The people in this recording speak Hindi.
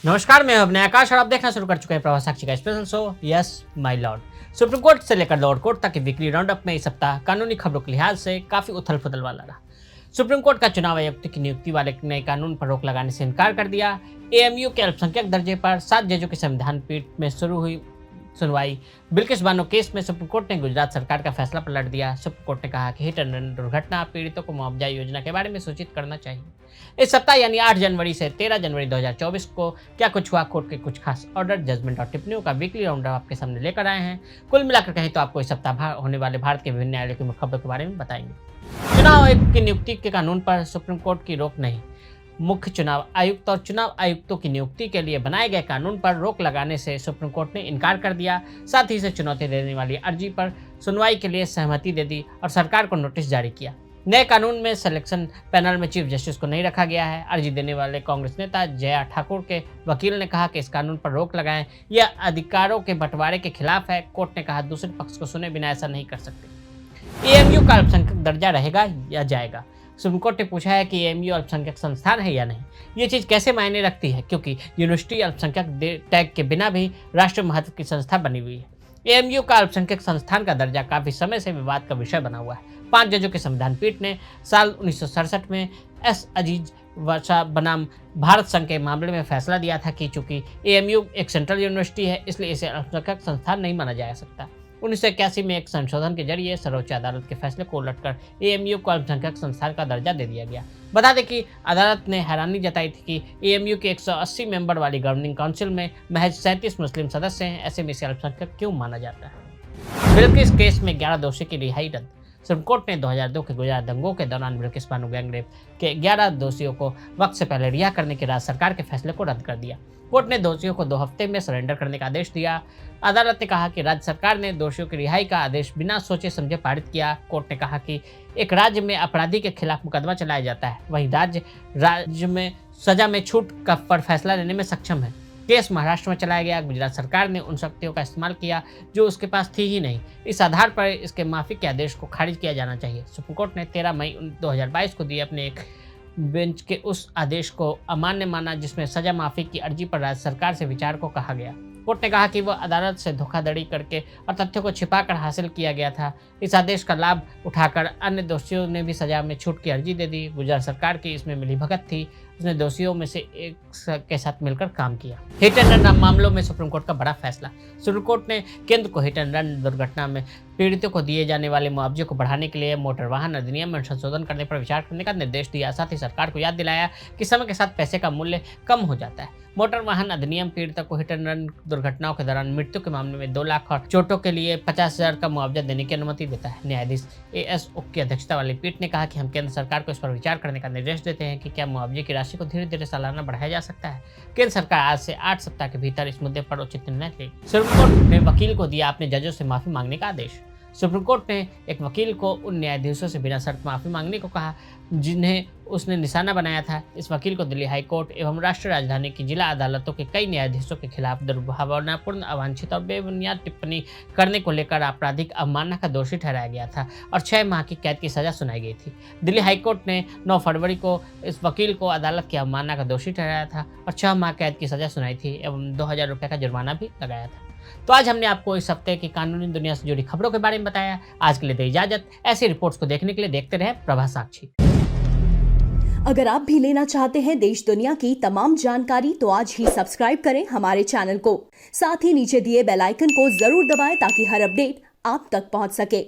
नमस्कार, मैं अभिनय आकाश और आप देखना शुरू कर चुके हैं प्रवास साक्षी का special show yes my Lord. Supreme court से लेकर लोअर कोर्ट तक की वीकली राउंडअप में इस सप्ताह कानूनी खबरों के लिहाज से काफी उथल पुथल वाला रहा। सुप्रीम कोर्ट का चुनाव आयुक्त की नियुक्ति वाले नए कानून पर रोक लगाने से इनकार कर दिया। एएमयू के अल्पसंख्यक दर्जे पर 7 जजों की संविधान पीठ में शुरू हुई सुनवाई। बिल्किस बानो केस में सुप्रीम कोर्ट ने गुजरात सरकार का फैसला पलट दिया। सुप्रीम कोर्ट ने कहा कि हिट एंड रन दुर्घटना पीड़ितों को मुआवजा योजना के बारे में सूचित करना चाहिए। इस सप्ताह यानी 8 जनवरी से 13 जनवरी 2024 को क्या कुछ हुआ, कोर्ट के कुछ खास ऑर्डर, जजमेंट और टिप्पणियों का वीकली राउंडअप आपके सामने लेकर आए हैं। कुल मिलाकर कहें तो आपको इस सप्ताह होने वाले भारत के विभिन्न न्यायालयों की खबरों के बारे में बताएंगे। चुनाव आयुक्त की नियुक्ति के कानून पर सुप्रीम कोर्ट की रोक नहीं। मुख्य चुनाव आयुक्त और चुनाव आयुक्तों की नियुक्ति के लिए बनाए गए कानून पर रोक लगाने से सुप्रीम कोर्ट ने इनकार कर दिया। साथ ही इसे चुनौती देने वाली अर्जी पर सुनवाई के लिए सहमति दे दी और सरकार को नोटिस जारी किया। नए कानून में सिलेक्शन पैनल में चीफ जस्टिस को नहीं रखा गया है। अर्जी देने वाले कांग्रेस नेता जया ठाकुर के वकील ने कहा कि इस कानून पर रोक लगाएं, यह अधिकारों के बंटवारे के खिलाफ है। कोर्ट ने कहा दूसरे पक्ष को सुने बिना ऐसा नहीं कर सकते। एएमयू का अल्पसंख्यक दर्जा रहेगा या जाएगा? सुप्रीम कोर्ट ने पूछा है कि एएमयू अल्पसंख्यक संस्थान है या नहीं। ये चीज़ कैसे मायने रखती है, क्योंकि यूनिवर्सिटी अल्पसंख्यक टैग के बिना भी राष्ट्रीय महत्व की संस्था बनी हुई है। एएमयू का अल्पसंख्यक संस्थान का दर्जा काफी समय से विवाद का विषय बना हुआ है। 5 जजों के संविधान पीठ ने साल 1967 में एस अजीज वर्षा बनाम भारत संघ के मामले में फैसला दिया था कि चूंकि एएमयू एक सेंट्रल यूनिवर्सिटी है, इसलिए इसे अल्पसंख्यक संस्थान नहीं माना जा सकता। 1981 में एक संशोधन के जरिए सर्वोच्च अदालत के फैसले को उलटकर एएमयू को अल्पसंख्यक संस्थान का दर्जा दे दिया गया। बता दें कि अदालत ने हैरानी जताई थी कि एएमयू के 180 मेंबर वाली गवर्निंग काउंसिल में महज 37 मुस्लिम सदस्य हैं, ऐसे में इसे अल्पसंख्यक क्यों माना जाता है। बिल्किस केस में 11 दोषी की रिहाई रद्द। सुप्रीम कोर्ट ने 2002 के गुजरात दंगों के दौरान बिल्किस बानो गैंगरेप के 11 दोषियों को वक्त से पहले रिहा करने के राज्य सरकार के फैसले को रद्द कर दिया। कोर्ट ने दोषियों को 2 हफ्ते में सरेंडर करने का आदेश दिया। अदालत ने कहा कि राज्य सरकार ने दोषियों की रिहाई का आदेश बिना सोचे समझे पारित किया। कोर्ट ने कहा कि एक राज्य में अपराधी के खिलाफ मुकदमा चलाया जाता है, वहीं राज्य में सजा में छूट पर फैसला लेने में सक्षम है। केस महाराष्ट्र में चलाया गया। गुजरात सरकार ने उन शक्तियों का इस्तेमाल किया जो उसके पास थी ही नहीं। इस आधार पर इसके माफी के आदेश को खारिज किया जाना चाहिए। सुप्रीम कोर्ट ने 13 मई 2022 को दिए अपने एक बेंच के उस आदेश को अमान्य माना जिसमें सजा माफी की अर्जी पर राज्य सरकार से विचार को कहा गया। कोर्ट ने कहा कि वह अदालत से धोखाधड़ी करके और तथ्यों को छिपाकर हासिल किया गया था। इस आदेश का लाभ उठाकर अन्य दोषियों ने भी सजा में छूट की अर्जी दे दी। गुजरात सरकार की इसमें मिलीभगत थी, उसने दोषियों में से एक के साथ मिलकर काम किया। हिट एंड रन मामलों में सुप्रीम कोर्ट का बड़ा फैसला। सुप्रीम कोर्ट ने केंद्र को हिट एंड रन दुर्घटना में पीड़ितों को दिए जाने वाले मुआवजे को बढ़ाने के लिए मोटर वाहन अधिनियम में संशोधन करने पर विचार करने का निर्देश दिया। साथ ही सरकार को याद दिलाया कि समय के साथ पैसे का मूल्य कम हो जाता है। मोटर वाहन अधिनियम पीड़ितों को हिट एंड रन दुर्घटनाओं के दौरान मृत्यु के मामले में 2 लाख और चोटों के लिए 50,000 का मुआवजा देने की अनुमति देता है। न्यायाधीश एएस ओक की अध्यक्षता वाली पीठ ने कहा कि हम केंद्र सरकार को इस पर विचार करने का निर्देश देते हैं कि क्या मुआवजे की राशि को धीरे धीरे सालाना बढ़ाया जा सकता है। केंद्र सरकार आज से 8 सप्ताह के भीतर इस मुद्दे पर उचित निर्णय लेगी। सुप्रीम कोर्ट ने वकील को दिया अपने जजों से माफी मांगने का आदेश। सुप्रीम कोर्ट ने एक वकील को उन न्यायाधीशों से बिना शर्त माफी मांगने को कहा जिन्हें उसने निशाना बनाया था। इस वकील को दिल्ली हाई कोर्ट एवं राष्ट्रीय राजधानी की जिला अदालतों के कई न्यायाधीशों के खिलाफ दुर्भावनापूर्ण, अवांछित और बेबुनियाद टिप्पणी करने को लेकर आपराधिक अवमानना का दोषी ठहराया गया था और 6 माह की कैद की सजा सुनाई गई थी। दिल्ली हाई कोर्ट ने 9 फरवरी को इस वकील को अदालत की अवमानना का दोषी ठहराया था और 6 माह कैद की सजा सुनाई थी एवं 2000 रुपये का जुर्माना भी लगाया था। तो आज हमने आपको इस हफ्ते की कानूनी दुनिया से जुड़ी खबरों के बारे में बताया। आज के लिए दे इजाजत। ऐसी रिपोर्ट्स को देखने के लिए देखते रहे प्रभास साक्षी। अगर आप भी लेना चाहते हैं देश दुनिया की तमाम जानकारी तो आज ही सब्सक्राइब करें हमारे चैनल को। साथ ही नीचे दिए बेल आइकन को जरूर दबाएं ताकि हर अपडेट आप तक पहुंच सके।